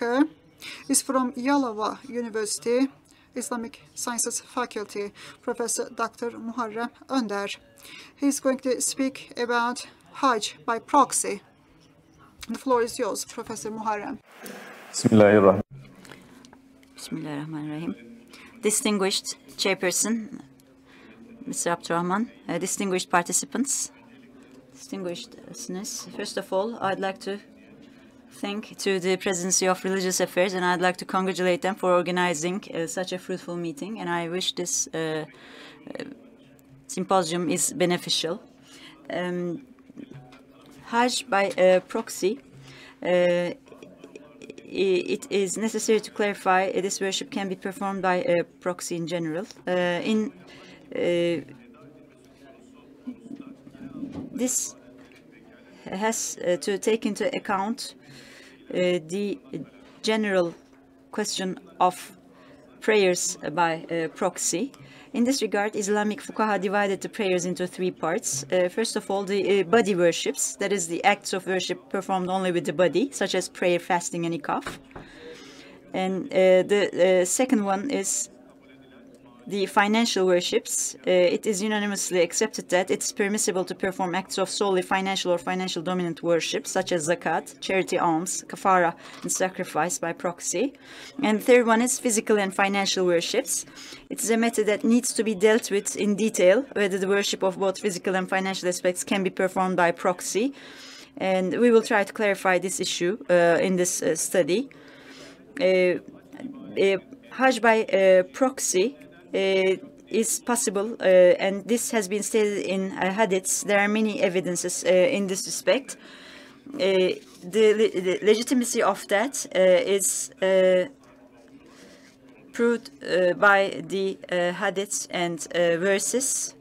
speaker is from Yalova University, Islamic Sciences Faculty, Professor Dr. Muharrem Onder. He's going to speak about Hajj by proxy. The floor is yours, Professor Muharrem. Bismillahirrahmanirrahim. Distinguished Chairperson, Mr. Abdurrahman, distinguished participants, distinguished listeners. First of all, I'd like to thank to the Presidency of Religious Affairs, and I'd like to congratulate them for organizing such a fruitful meeting, and I wish this symposium is beneficial. Hajj by proxy, it is necessary to clarify this worship can be performed by proxy in general. This has to take into account the general question of prayers by proxy. In this regard, Islamic fuqaha divided the prayers into three parts. First of all, the body worships, that is the acts of worship performed only with the body, such as prayer, fasting, and ikaf. And the second one is the financial worships. It is unanimously accepted that it's permissible to perform acts of solely financial or financial dominant worship, such as zakat, charity alms, kafara, and sacrifice by proxy. And the third one is physical and financial worships. It is a matter that needs to be dealt with in detail, whether the worship of both physical and financial aspects can be performed by proxy. And we will try to clarify this issue in this study. Hajj by proxy is possible, and this has been stated in hadiths. There are many evidences in this respect. The legitimacy of that is proved by the hadiths and verses.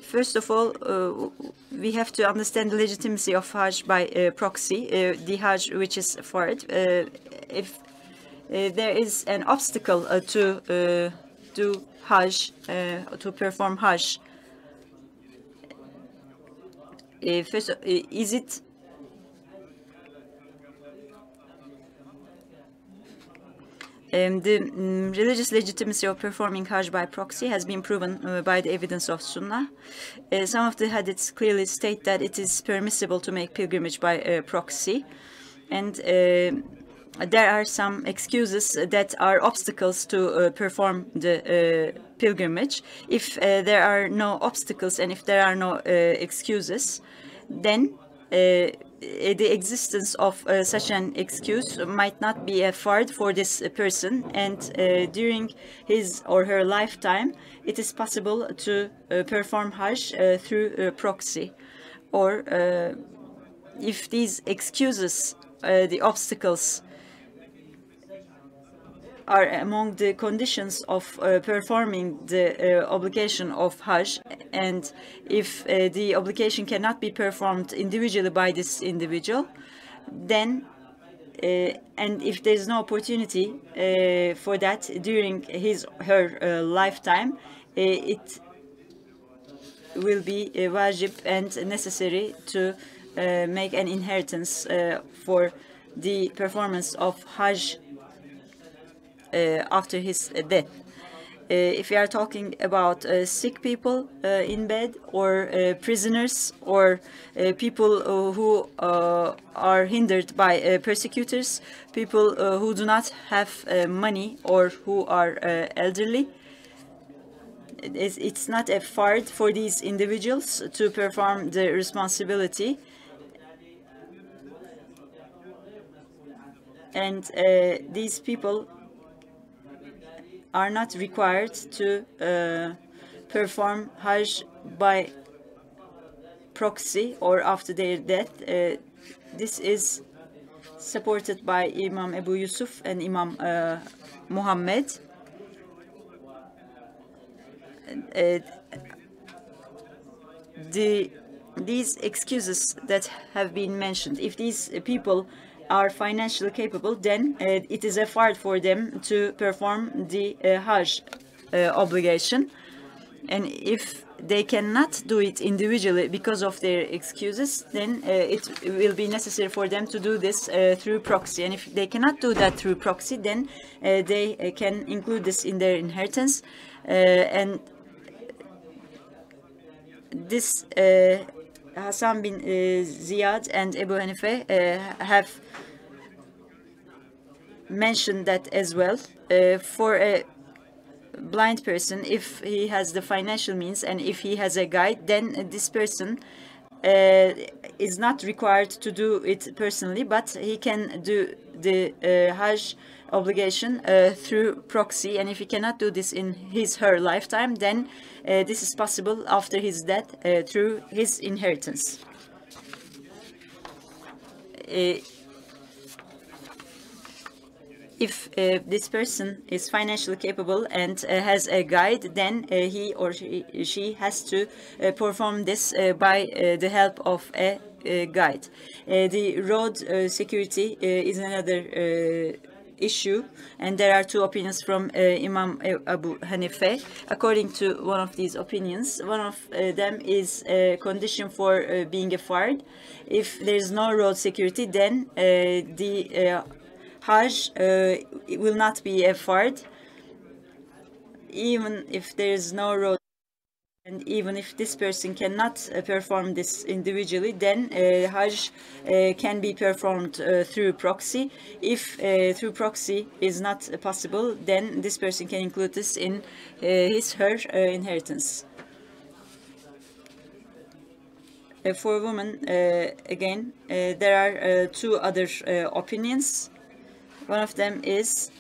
First of all, we have to understand the legitimacy of Hajj by proxy, the Hajj which is fard. If there is an obstacle to do Hajj, to perform Hajj, first, is it the religious legitimacy of performing Hajj by proxy has been proven by the evidence of Sunnah. Some of the hadiths clearly state that it is permissible to make pilgrimage by proxy, and there are some excuses that are obstacles to perform the pilgrimage. If there are no obstacles and if there are no excuses, then the existence of such an excuse might not be a fard for this person, and during his or her lifetime it is possible to perform Hajj through proxy. Or if these excuses, the obstacles, are among the conditions of performing the obligation of Hajj, and if the obligation cannot be performed individually by this individual, then and if there is no opportunity for that during his or her lifetime, it will be wajib and necessary to make an inheritance for the performance of Hajj after his death. If we are talking about sick people in bed, or prisoners, or people who are hindered by persecutors, people who do not have money, or who are elderly, it's not a fard for these individuals to perform the responsibility. And these people are not required to perform Hajj by proxy or after their death. This is supported by Imam Abu Yusuf and Imam Muhammad. These excuses that have been mentioned, if these people are financially capable, then it is a fard for them to perform the Hajj obligation. And if they cannot do it individually because of their excuses, then it will be necessary for them to do this through proxy. And if they cannot do that through proxy, then they can include this in their inheritance. And this Hasan bin Ziyad and Ebu Hanife have mentioned that as well. For a blind person, if he has the financial means and if he has a guide, then this person is not required to do it personally, but he can do the Hajj obligation through proxy. And if he cannot do this in her lifetime, then this is possible after his death through his inheritance. If this person is financially capable and has a guide, then he or she has to perform this by the help of a guide. The road security is another issue, and there are two opinions from Imam Abu Hanife. According to one of these opinions, one of them is a condition for being a fard. If there is no road security, then the Hajj will not be a fard, even if there is no road. And even if this person cannot perform this individually, then Hajj can be performed through proxy. If through proxy is not possible, then this person can include this in her inheritance. For women, again, there are two other opinions. One of them is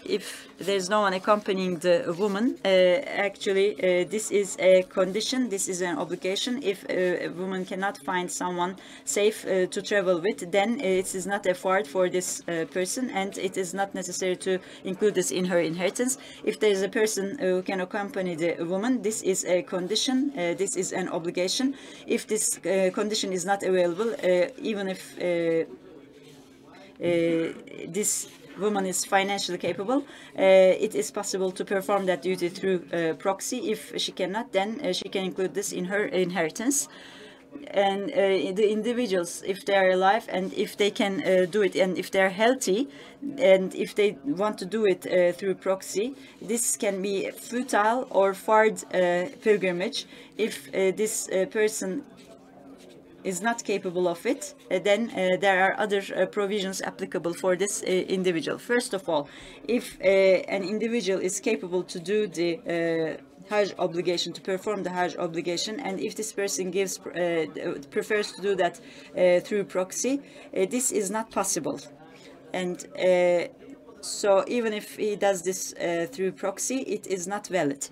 if there's no one accompanying the woman, actually this is a condition, this is an obligation. If a woman cannot find someone safe to travel with, then it is not a fard for this person, and it is not necessary to include this in her inheritance. If there is a person who can accompany the woman, this is a condition, this is an obligation. If this condition is not available, even if this woman is financially capable, it is possible to perform that duty through proxy. If she cannot, then she can include this in her inheritance. And the individuals, if they are alive and if they can do it, and if they are healthy, and if they want to do it through proxy, this can be futile or fard pilgrimage. If this person is not capable of it, then there are other provisions applicable for this individual. First of all, if an individual is capable to do the Hajj obligation, to perform the Hajj obligation, and if this person prefers to do that through proxy, this is not possible. And so even if he does this through proxy, it is not valid.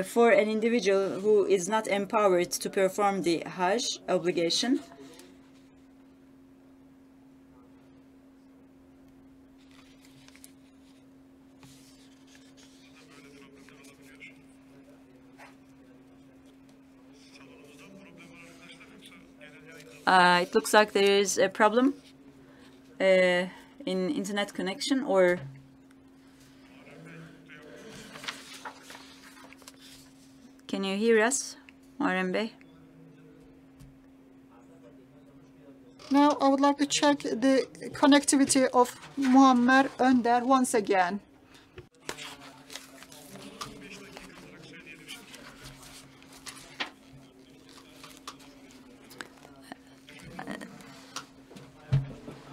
For an individual who is not empowered to perform the Hajj obligation, it looks like there is a problem in internet connection, or can you hear us, Muharrem Bey? Now I would like to check the connectivity of Muharrem Onder once again.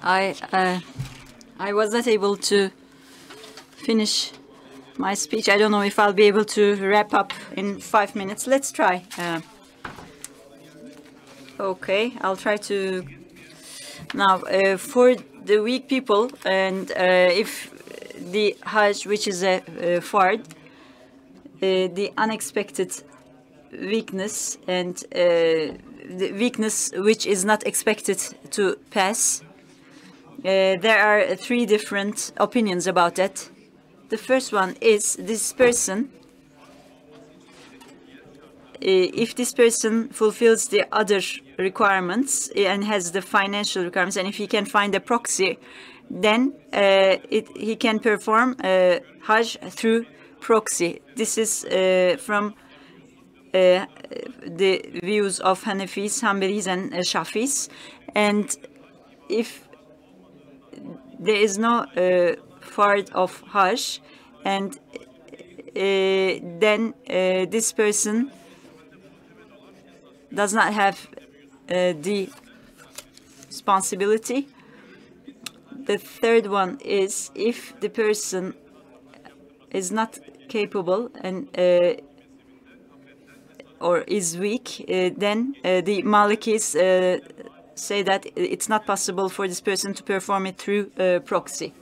I was not able to finish my speech. I don't know if I'll be able to wrap up in 5 minutes. Let's try. Okay, I'll try to. Now, for the weak people, and if the Hajj, which is a fard, the unexpected weakness and the weakness which is not expected to pass, there are 3 different opinions about that. The first one is this person, if this person fulfills the other requirements and has the financial requirements, and if he can find a proxy, then he can perform Hajj through proxy. This is from the views of Hanafis, Hanbalis, and Shafis. And if there is no fard of Hajj, and then this person does not have the responsibility. The third one is if the person is not capable and or is weak, then the Malikis say that it's not possible for this person to perform it through proxy.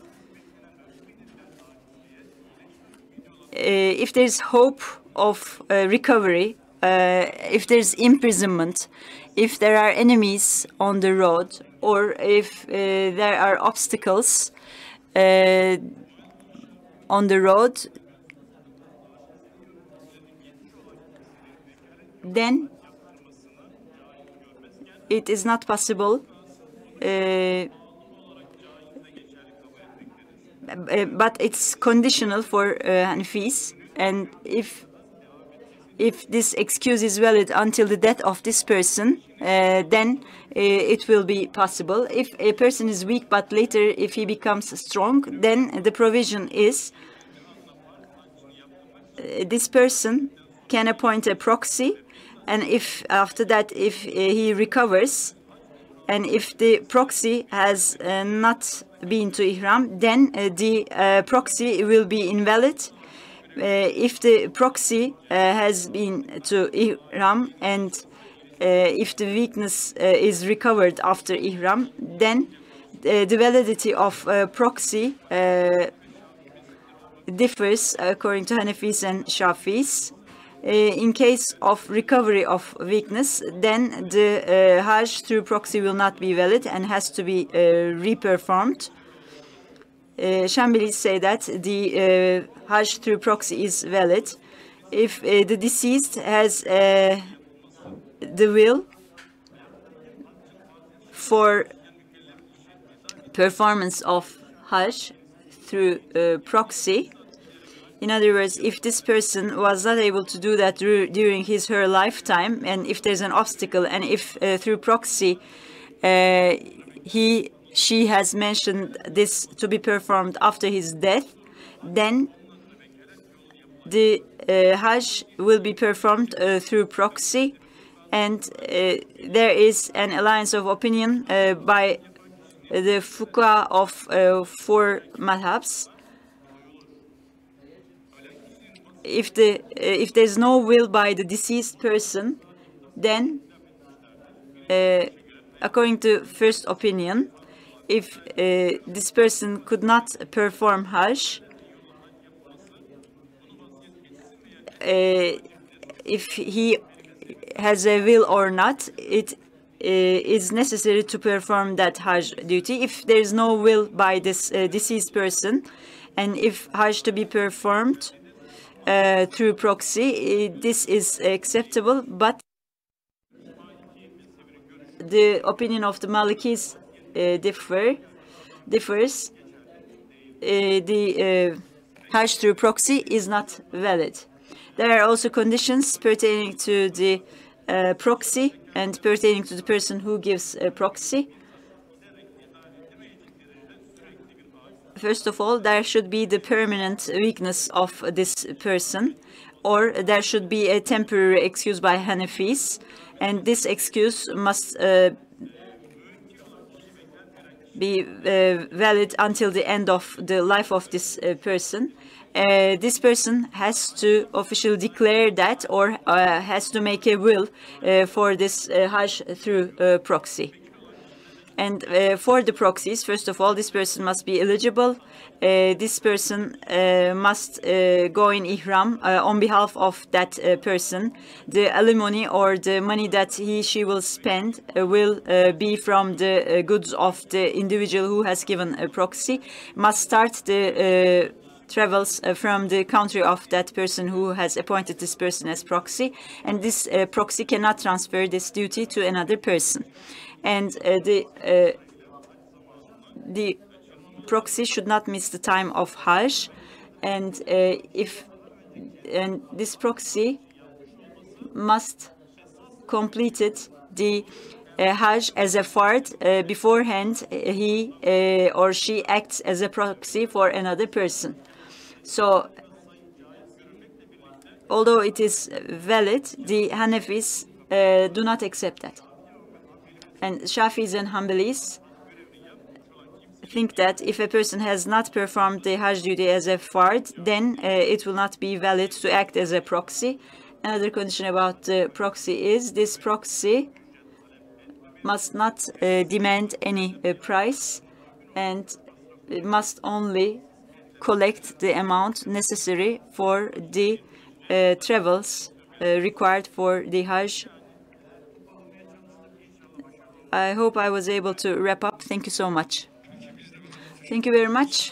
If there's hope of recovery, if there's imprisonment, if there are enemies on the road, or if there are obstacles on the road, then it is not possible, but it's conditional for Hanafis, and if this excuse is valid until the death of this person, then it will be possible. If a person is weak, but later if he becomes strong, then the provision is this person can appoint a proxy, and if after that, if he recovers, and if the proxy has not been to Ihram, then the proxy will be invalid. If the proxy has been to Ihram, and if the weakness is recovered after Ihram, then the validity of proxy differs according to Hanafis and Shafis. In case of recovery of weakness, then the Hajj through proxy will not be valid and has to be reperformed. Shambilis say that the Hajj through proxy is valid if the deceased has the will for performance of Hajj through proxy. In other words, if this person was not able to do that during her lifetime, and if there's an obstacle, and if through proxy she has mentioned this to be performed after his death, then the Hajj will be performed through proxy, and there is an alliance of opinion by the fuqaha of 4 madhabs. If there's no will by the deceased person, then according to first opinion, if this person could not perform Hajj, if he has a will or not, it is necessary to perform that Hajj duty. If there is no will by this deceased person, and if Hajj to be performed through proxy, this is acceptable, but the opinion of the Malikis differs. The Hajj through proxy is not valid. There are also conditions pertaining to the proxy and pertaining to the person who gives a proxy. First of all, there should be the permanent weakness of this person, or there should be a temporary excuse by Hanafis, and this excuse must be valid until the end of the life of this person. This person has to officially declare that, or has to make a will for this Hajj through proxy. And for the proxies, first of all, this person must be eligible. This person must go in Ihram on behalf of that person. The alimony or the money that she will spend will be from the goods of the individual who has given a proxy. Must start the travels from the country of that person who has appointed this person as proxy. And this proxy cannot transfer this duty to another person. And the proxy should not miss the time of Hajj, and this proxy must completed the Hajj as a fard beforehand. He or she acts as a proxy for another person. So, although it is valid, the Hanafis do not accept that. And Shafis and Hanbalis think that if a person has not performed the Hajj duty as a fard, then it will not be valid to act as a proxy. Another condition about the proxy is this proxy must not demand any price, and it must only collect the amount necessary for the travels required for the Hajj. I hope I was able to wrap up. Thank you so much. Thank you very much.